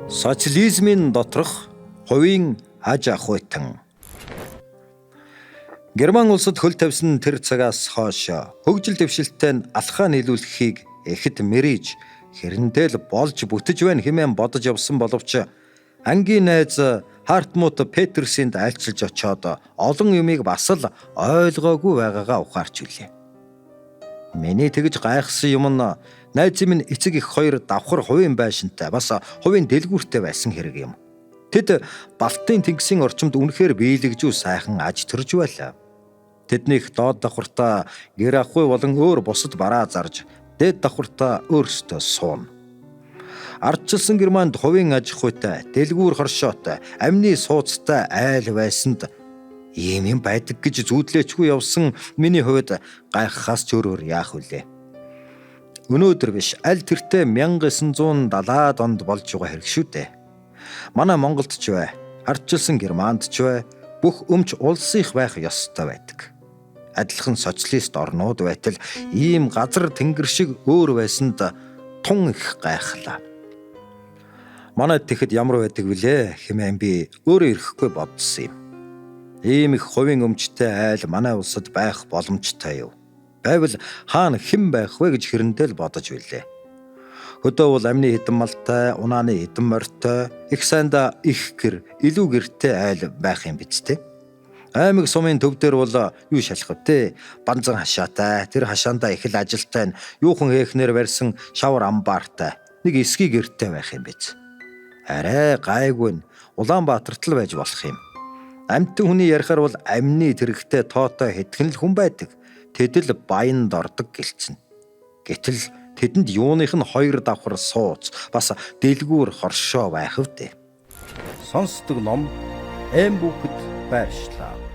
Социализмын доторх хувийн аж ахуйтан. Герман улсад хөл тавьсан тэр цагаас хойш хөгжил дэвшилттэй нь алхаа нийлүүлэхийг эхэд мэрэж хэрэндэл болж бүтэж байна хэмээн бодож явсан боловч ангийн найз Хартмут Петерсэнд айлчилж очоод олон юмыг бас л ойлгоогүй байгаагаа ухаарч үлээ. Миний тэгж гайхсан юм нь найз минь эцэг их хоёр давхар хувийн байшинтай бас хувийн дэлгүүртэй байсан хэрэг юм. Тэд Балтийн тэнгисийн орчимд үнэхээр биелэгжүү сайхан аж төрж байлаа. Тэднийх доод давхартаа гэр ахуй болон өөр бусад бараа зарж, дээд давхартаа өөрсдөө суун. Ардчилсан Германд хувийн аж ахуйтай, дэлгүүр хоршоотой, амны сууцтай айл байсанд ийм юм байдаг гэж зүүдлээчгүй явсан миний хувьд гайхахаас ч өөрөөр яах вүлээ. Өнөөдөр биш, аль тэртээ 1970-аад онд болж байгаа хэрэг шүү дээ. Манай Монголд ч бай, ардчилсан Германд ч бай, бүх өмч улсынх байх ёстой байдаг. Адилхан социалист орнууд байтал ийм газар тэнгэр шиг өөр байсанд тун их гайхлаа. Манайд тэгэхэд ямар байдаг вүлээ хэмээн би өөрөө ирэхгүй бодсон юм. Ийм их хувийн өмчтэй айл манай улсад байх боломжтой юу? Байвал хаана хэн байх вэ гэж хэрэндэл бодож билээ. Хөдөө бол амны хэдэн малтай, унааны хэдэн морьтой, их сайнда их гэр, илүү гэртэй айл байх юм биз дээ. Аймаг сумын төв дээр бол юу шалах вэ? Банзан хашаатай, тэр хашаандаа их л ажилтай, юухан хэхнэр барьсан шавар амбаартай, нэг эсгий гэртэй байх юм биз. Арай гайгүй нь Улаанбаатарт л байж болох юм. Амьтан хүний ярихаар бол амны тэрэгтэй тоотой хэдхэн л хүн байдаг. Тэд л баянд ордог гэлцэн. Гэтэл тэдэнд юуных нь хоёр давхар сууц бас дэлгүүр хоршоо байх вдэ. Сонсдог ном Эм бүхэд байршлаа.